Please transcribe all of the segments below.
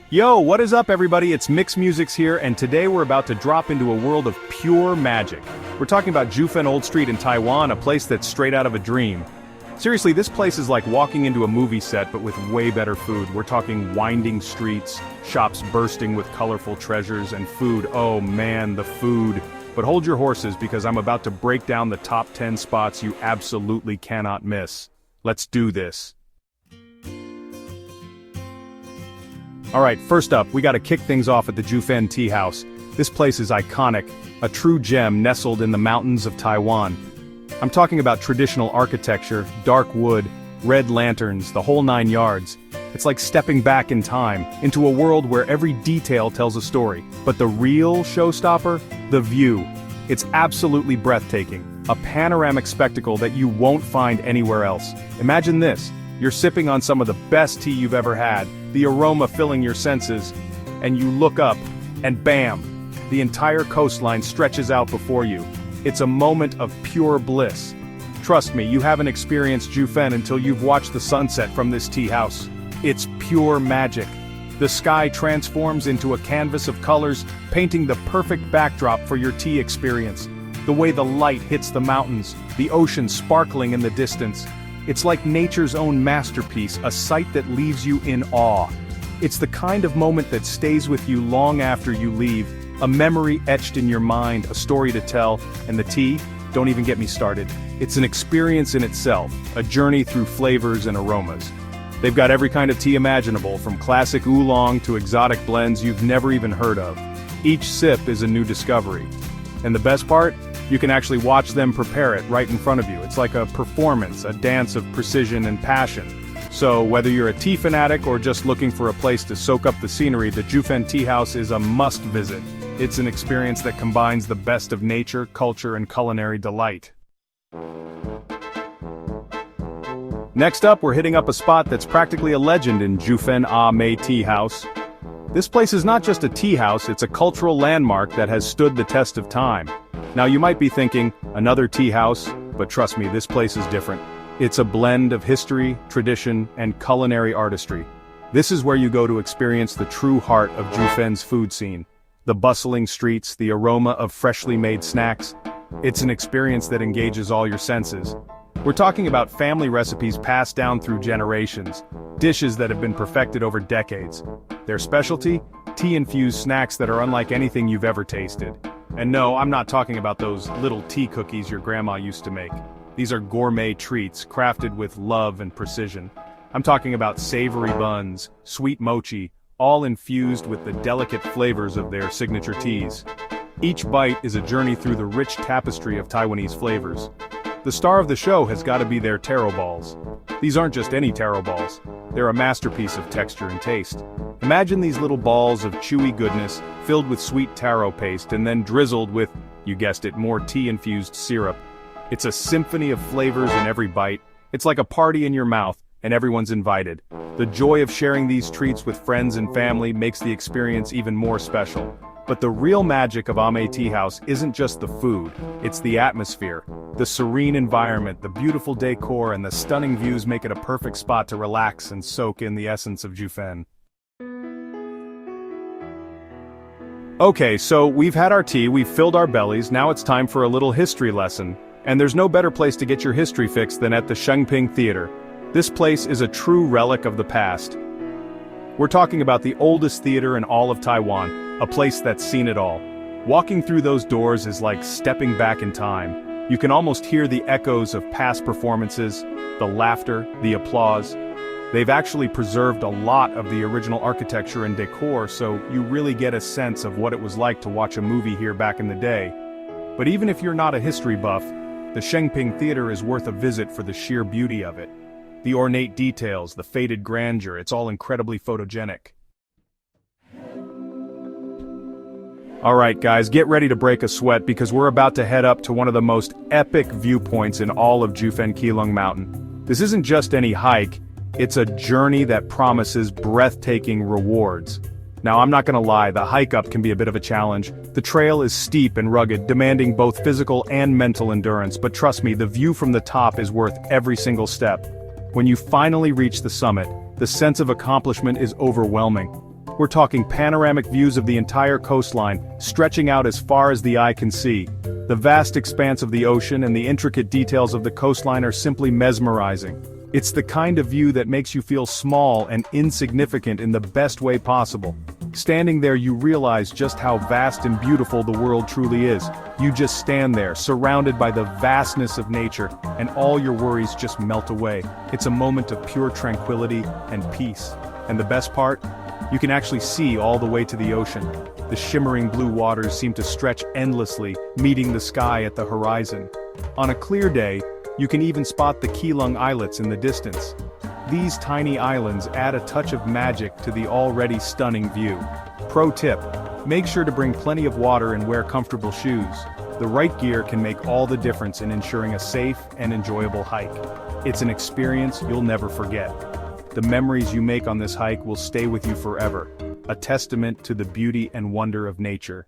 Yo, what is up everybody? It's Mix Musics here, and today we're about to drop into a world of pure magic. We're talking about Jiufen Old Street in Taiwan, a place that's straight out of a dream. Seriously, this place is like walking into a movie set but with way better food. We're talking winding streets, shops bursting with colorful treasures, and food. Oh man, the food. But hold your horses because I'm about to break down the top 10 spots you absolutely cannot miss. Let's do this. Alright, first up, we gotta kick things off at the Jiufen Teahouse. This place is iconic, a true gem nestled in the mountains of Taiwan. I'm talking about traditional architecture, dark wood, red lanterns, the whole 9 yards. It's like stepping back in time, into a world where every detail tells a story. But the real showstopper? The view. It's absolutely breathtaking, a panoramic spectacle that you won't find anywhere else. Imagine this. You're sipping on some of the best tea you've ever had, the aroma filling your senses, and you look up, and bam! The entire coastline stretches out before you. It's a moment of pure bliss. Trust me, you haven't experienced Jiufen until you've watched the sunset from this tea house. It's pure magic. The sky transforms into a canvas of colors, painting the perfect backdrop for your tea experience. The way the light hits the mountains, the ocean sparkling in the distance. It's like nature's own masterpiece, a sight that leaves you in awe. It's the kind of moment that stays with you long after you leave, a memory etched in your mind, a story to tell, and the tea? Don't even get me started. It's an experience in itself, a journey through flavors and aromas. They've got every kind of tea imaginable, from classic oolong to exotic blends you've never even heard of. Each sip is a new discovery. And the best part? You can actually watch them prepare it right in front of you. It's like a performance, a dance of precision and passion. So whether you're a tea fanatic or just looking for a place to soak up the scenery, the Jiufen Teahouse is a must-visit. It's an experience that combines the best of nature, culture, and culinary delight. Next up, we're hitting up a spot that's practically a legend in Jiufen Amei Teahouse. This place is not just a tea house, it's a cultural landmark that has stood the test of time. Now you might be thinking, another tea house, but trust me, this place is different. It's a blend of history, tradition, and culinary artistry. This is where you go to experience the true heart of Jiufen's food scene. The bustling streets, the aroma of freshly made snacks. It's an experience that engages all your senses. We're talking about family recipes passed down through generations, dishes that have been perfected over decades. Their specialty? Tea-infused snacks that are unlike anything you've ever tasted. And no, I'm not talking about those little tea cookies your grandma used to make. These are gourmet treats, crafted with love and precision. I'm talking about savory buns, sweet mochi, all infused with the delicate flavors of their signature teas. Each bite is a journey through the rich tapestry of Taiwanese flavors. The star of the show has got to be their taro balls. These aren't just any taro balls. They're a masterpiece of texture and taste. Imagine these little balls of chewy goodness, filled with sweet taro paste and then drizzled with, you guessed it, more tea-infused syrup. It's a symphony of flavors in every bite. It's like a party in your mouth, and everyone's invited. The joy of sharing these treats with friends and family makes the experience even more special. But the real magic of Amei Teahouse isn't just the food, it's the atmosphere. The serene environment, the beautiful decor, and the stunning views make it a perfect spot to relax and soak in the essence of Jiufen. Okay, so we've had our tea, we've filled our bellies, now it's time for a little history lesson. And there's no better place to get your history fix than at the Shengping Theater. This place is a true relic of the past. We're talking about the oldest theater in all of Taiwan, a place that's seen it all. Walking through those doors is like stepping back in time. You can almost hear the echoes of past performances, the laughter, the applause. They've actually preserved a lot of the original architecture and decor, so you really get a sense of what it was like to watch a movie here back in the day. But even if you're not a history buff, the Shengping Theater is worth a visit for the sheer beauty of it. The ornate details, the faded grandeur, it's all incredibly photogenic. Alright guys, get ready to break a sweat because we're about to head up to one of the most epic viewpoints in all of Jiufen Keelung Mountain. This isn't just any hike, it's a journey that promises breathtaking rewards. Now I'm not gonna lie, the hike up can be a bit of a challenge. The trail is steep and rugged, demanding both physical and mental endurance, but trust me, the view from the top is worth every single step. When you finally reach the summit, the sense of accomplishment is overwhelming. We're talking panoramic views of the entire coastline, stretching out as far as the eye can see. The vast expanse of the ocean and the intricate details of the coastline are simply mesmerizing. It's the kind of view that makes you feel small and insignificant in the best way possible. Standing there, you realize just how vast and beautiful the world truly is. You just stand there, surrounded by the vastness of nature, and all your worries just melt away. It's a moment of pure tranquility and peace. And the best part? You can actually see all the way to the ocean. The shimmering blue waters seem to stretch endlessly, meeting the sky at the horizon. On a clear day, you can even spot the Keelung islets in the distance. These tiny islands add a touch of magic to the already stunning view. Pro tip: make sure to bring plenty of water and wear comfortable shoes. The right gear can make all the difference in ensuring a safe and enjoyable hike. It's an experience you'll never forget. The memories you make on this hike will stay with you forever, a testament to the beauty and wonder of nature.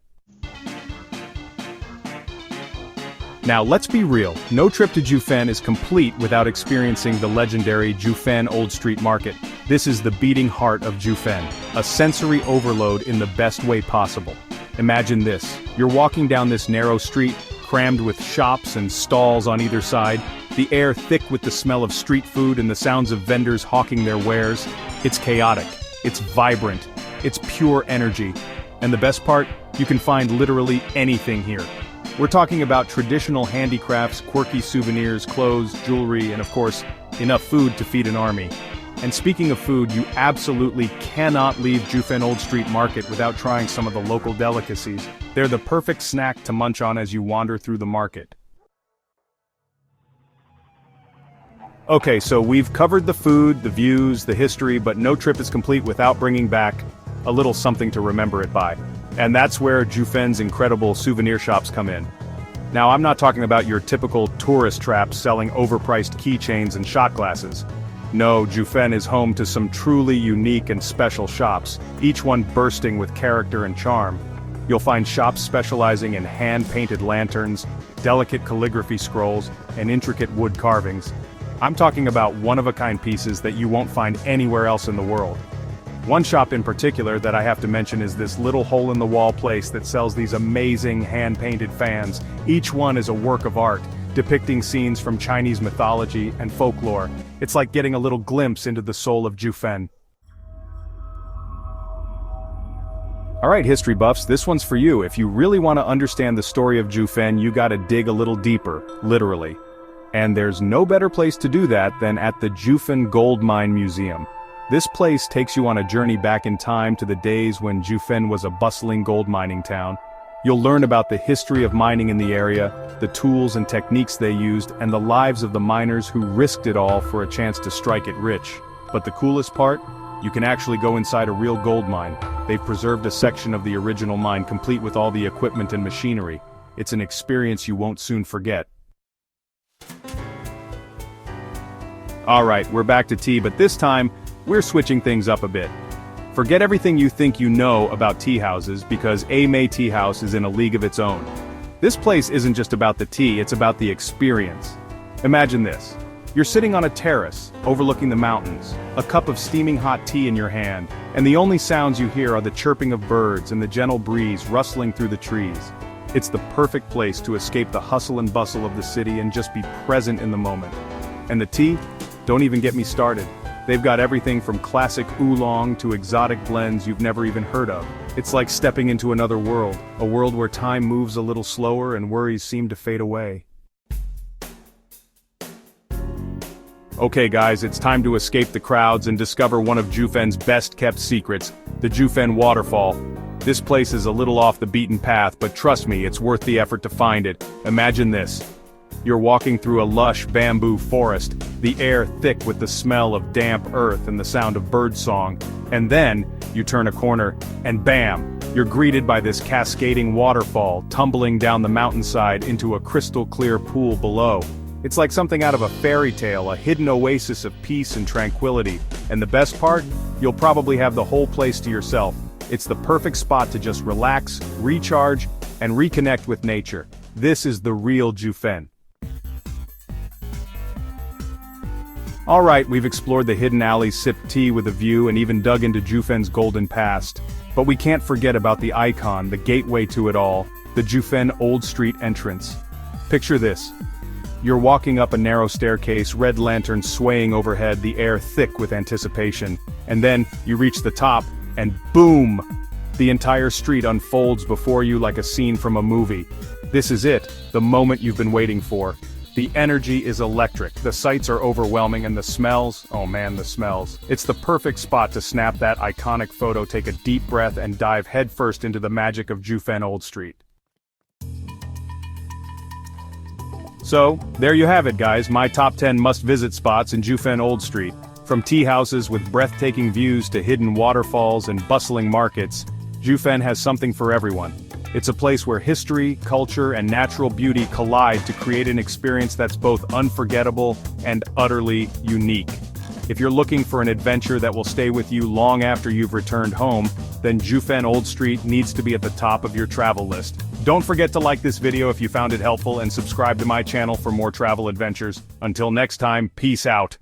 Now let's be real, no trip to Jiufen is complete without experiencing the legendary Jiufen Old Street Market. This is the beating heart of Jiufen, a sensory overload in the best way possible. Imagine this, you're walking down this narrow street, crammed with shops and stalls on either side, the air thick with the smell of street food and the sounds of vendors hawking their wares. It's chaotic, it's vibrant, it's pure energy. And the best part, you can find literally anything here. We're talking about traditional handicrafts, quirky souvenirs, clothes, jewelry, and of course, enough food to feed an army. And speaking of food, you absolutely cannot leave Jiufen Old Street Market without trying some of the local delicacies. They're the perfect snack to munch on as you wander through the market. Okay, so we've covered the food, the views, the history, but no trip is complete without bringing back a little something to remember it by. And that's where Jiufen's incredible souvenir shops come in. Now, I'm not talking about your typical tourist traps selling overpriced keychains and shot glasses. No, Jiufen is home to some truly unique and special shops, each one bursting with character and charm. You'll find shops specializing in hand-painted lanterns, delicate calligraphy scrolls, and intricate wood carvings. I'm talking about one-of-a-kind pieces that you won't find anywhere else in the world. One shop in particular that I have to mention is this little hole-in-the-wall place that sells these amazing hand-painted fans. Each one is a work of art, depicting scenes from Chinese mythology and folklore. It's like getting a little glimpse into the soul of Jiufen. Alright history buffs, this one's for you. If you really want to understand the story of Jiufen, you gotta dig a little deeper, literally. And there's no better place to do that than at the Jiufen Gold Mine Museum. This place takes you on a journey back in time to the days when Jiufen was a bustling gold mining town. You'll learn about the history of mining in the area, the tools and techniques they used, and the lives of the miners who risked it all for a chance to strike it rich. But the coolest part? You can actually go inside a real gold mine. They've preserved a section of the original mine complete with all the equipment and machinery. It's an experience you won't soon forget. Alright, we're back to tea, but this time, we're switching things up a bit. Forget everything you think you know about tea houses because Amei Teahouse is in a league of its own. This place isn't just about the tea, it's about the experience. Imagine this. You're sitting on a terrace, overlooking the mountains, a cup of steaming hot tea in your hand, and the only sounds you hear are the chirping of birds and the gentle breeze rustling through the trees. It's the perfect place to escape the hustle and bustle of the city and just be present in the moment. And the tea? Don't even get me started. They've got everything from classic oolong to exotic blends you've never even heard of. It's like stepping into another world, a world where time moves a little slower and worries seem to fade away. Okay guys, it's time to escape the crowds and discover one of Jiufen's best-kept secrets, the Jiufen Waterfall. This place is a little off the beaten path, but trust me, it's worth the effort to find it. Imagine this. You're walking through a lush bamboo forest, the air thick with the smell of damp earth and the sound of birdsong, and then, you turn a corner, and bam! You're greeted by this cascading waterfall tumbling down the mountainside into a crystal-clear pool below. It's like something out of a fairy tale, a hidden oasis of peace and tranquility, and the best part? You'll probably have the whole place to yourself. It's the perfect spot to just relax, recharge, and reconnect with nature. This is the real Jiufen. Alright, we've explored the hidden alleys, sipped tea with a view, and even dug into Jiufen's golden past. But we can't forget about the icon, the gateway to it all, the Jiufen Old Street entrance. Picture this. You're walking up a narrow staircase, red lanterns swaying overhead, the air thick with anticipation. And then, you reach the top, and boom! The entire street unfolds before you like a scene from a movie. This is it, the moment you've been waiting for. The energy is electric, the sights are overwhelming, and the smells, oh man, the smells. It's the perfect spot to snap that iconic photo, take a deep breath, and dive headfirst into the magic of Jiufen Old Street. So, there you have it guys, my top 10 must-visit spots in Jiufen Old Street. From tea houses with breathtaking views to hidden waterfalls and bustling markets, Jiufen has something for everyone. It's a place where history, culture, and natural beauty collide to create an experience that's both unforgettable and utterly unique. If you're looking for an adventure that will stay with you long after you've returned home, then Jiufen Old Street needs to be at the top of your travel list. Don't forget to like this video if you found it helpful and subscribe to my channel for more travel adventures. Until next time, peace out.